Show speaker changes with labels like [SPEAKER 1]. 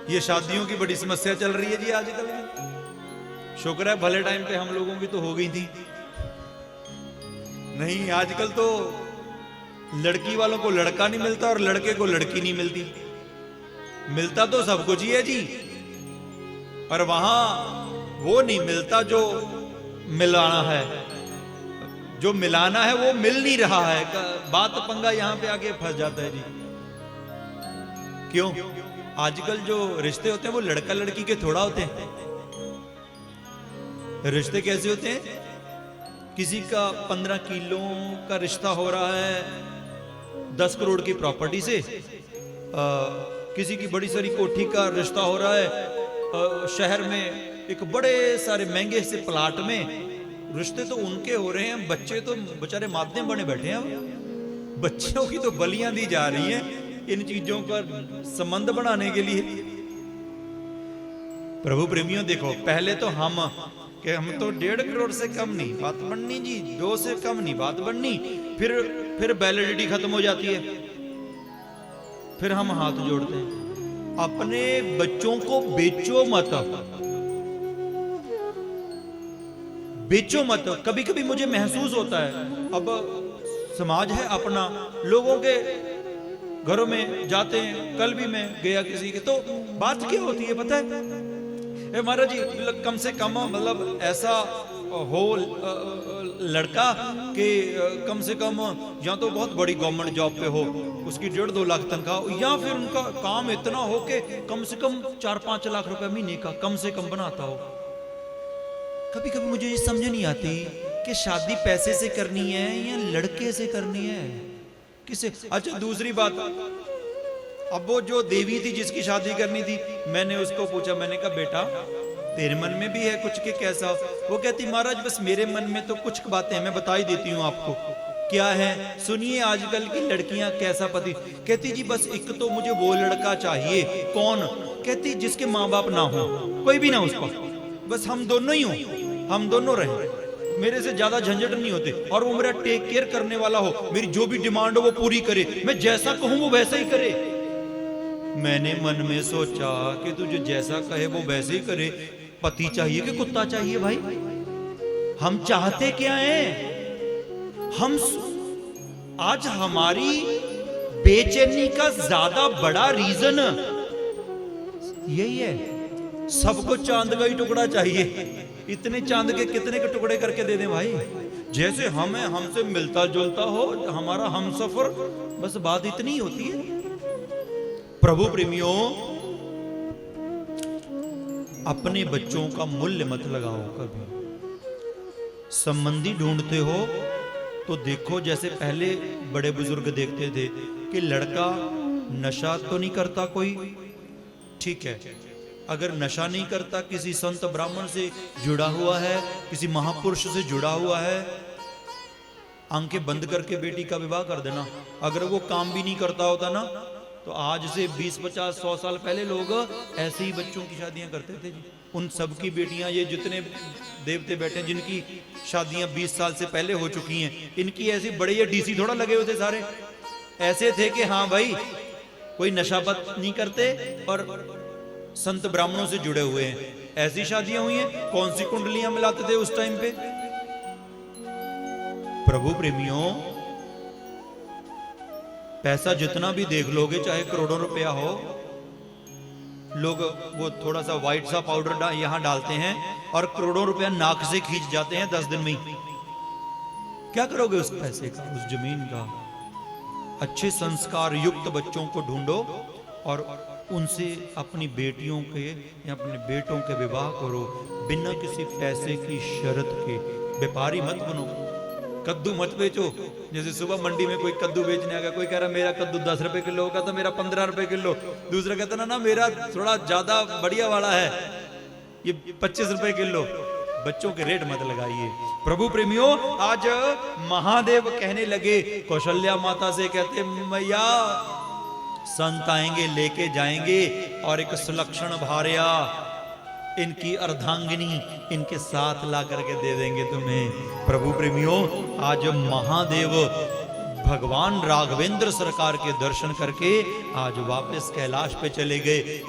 [SPEAKER 1] ये शादियों की बड़ी समस्या चल रही है जी आजकल में। शुक्र है भले टाइम पे हम लोगों की तो हो गई थी, नहीं आजकल तो लड़की वालों को लड़का नहीं मिलता और लड़के को लड़की नहीं मिलती। मिलता तो सब कुछ ही है जी, पर वहां वो नहीं मिलता जो मिलाना है, जो मिलाना है वो मिल नहीं रहा है। बात पंगा यहां पे आके फंस जाता है जी। क्यों? आजकल जो रिश्ते होते हैं वो लड़का लड़की के थोड़ा होते हैं। रिश्ते कैसे होते हैं? किसी का 15 किलो का रिश्ता हो रहा है 10 करोड़ की प्रॉपर्टी से, किसी की बड़ी सारी कोठी का रिश्ता हो रहा है शहर में एक बड़े सारे महंगे से प्लाट में। रिश्ते तो उनके हो रहे हैं, बच्चे तो बेचारे माध्यम बने बैठे हैं। बच्चों की तो बलियां दी जा रही हैं इन चीजों का संबंध बनाने के लिए। प्रभु प्रेमियों देखो, पहले तो हम तो 1.5 करोड़ से कम नहीं बात बननी जी, 2 से कम नहीं बात बननी, फिर वैलिडिटी खत्म हो जाती है, फिर हम हाथ जोड़ते हैं। अपने बच्चों को बेचो मत, बेचो मत। कभी कभी मुझे महसूस होता है, अब समाज है अपना, लोगों के घरों में जाते हैं, कल भी मैं गया किसी के, तो बात क्या होती है पता है? महाराज जी कम से कम मतलब ऐसा हो लड़का कि कम से कम या तो बहुत बड़ी गवर्नमेंट जॉब पे हो, उसकी 1.5-2 लाख तनख्वाह, या फिर उनका काम इतना हो कि कम से कम 4-5 लाख रुपए महीने का कम से कम बनाता हो। कभी कभी मुझे ये समझ नहीं आती कि शादी पैसे से करनी है या लड़के से करनी है, किसे? अच्छा दूसरी बात, अब वो जो देवी थी जिसकी शादी करनी थी, मैंने उसको पूछा, मैंने कहा बेटा तेरे मन में भी है कुछ के कैसा? वो कहती महाराज बस मेरे मन में तो कुछ बातें मैं बता ही देती हूँ आपको। क्या है? सुनिए आजकल की लड़कियां कैसा पति। कहती जी बस एक तो मुझे वो लड़का चाहिए। कौन? कहती जिसके माँ बाप ना हो, कोई भी ना उसको, बस हम दोनों ही हो, हम दोनों रहे, मेरे से ज्यादा झंझट नहीं होते, और वो मेरा टेक केयर करने वाला हो, मेरी जो भी डिमांड हो वो पूरी करे, मैं जैसा कहूं वो वैसा ही करे। मैंने मन में सोचा कि तुझे जैसा कहे वो वैसे ही करे। पति चाहिए कि कुत्ता चाहिए भाई? हम चाहते क्या हैं? हम आज हमारी बेचैनी का ज्यादा बड़ा रीजन यही है, सबको चांद का ही टुकड़ा चाहिए। इतने चांद के कितने के टुकड़े करके दे दें भाई? जैसे हमें हमसे मिलता जुलता हो, हमारा हमसफर, बस बात इतनी होती है। प्रभु प्रेमियों, अपने बच्चों का मूल्य मत लगाओ कभी। संबंधी ढूंढते हो तो देखो, जैसे पहले बड़े बुजुर्ग देखते थे कि लड़का नशा तो नहीं करता कोई, ठीक है, अगर नशा नहीं करता, किसी संत ब्राह्मण से जुड़ा हुआ है, किसी महापुरुष से जुड़ा हुआ है, आंखें बंद करके बेटी का विवाह कर देना। अगर वो काम भी नहीं करता होता ना, तो आज से 20-50-100 साल पहले लोग ऐसे ही बच्चों की शादियां करते थे जी। उन सब की बेटियां, ये जितने देवते बैठे हैं जिनकी शादियां 20 साल से पहले हो चुकी हैं, इनकी ऐसी बड़े ये डीसी थोड़ा लगे हुए थे, सारे ऐसे थे कि हाँ भाई कोई नशाबत नहीं करते और संत ब्राह्मणों से जुड़े हुए हैं। ऐसी शादियां हुई हैं। कौन सी कुंडलियां मिलाते थे उस टाइम पे? प्रभु प्रेमियों, पैसा जितना भी देख लोगे, चाहे करोड़ों रुपया हो, लोग वो थोड़ा सा व्हाइट सा पाउडर यहां डालते हैं और करोड़ों रुपया नाक से खींच जाते हैं 10 दिन में ही। क्या करोगे उस पैसे का, उस जमीन का? अच्छे संस्कार युक्त बच्चों को ढूंढो और उनसे अपनी बेटियों के या अपने बेटों के विवाह करो, बिना किसी पैसे की शर्त के। व्यापारी मत बनो, कद्दू मत बेचो। जैसे सुबह मंडी में कोई कद्दू बेचने आ गया, कोई कह रहा मेरा कद्दू 10 रुपए किलो होगा, तो मेरा 15 रुपए किलो। दूसरा कहता ना मेरा थोड़ा ज्यादा बढ़िया वाला है, ये 25 रुपए किलो। बच्चों के रेट मत लगाइए। प्रभु प्रेमियों, आज महादेव कहने लगे कौशल्या माता से, कहते मैया संत आएंगे लेके जाएंगे और एक सुलक्षण भार्या, इनकी अर्धांगिनी इनके साथ ला करके दे देंगे तुम्हें। प्रभु प्रेमियों, आज महादेव भगवान राघवेंद्र सरकार के दर्शन करके आज वापस कैलाश पे चले गए।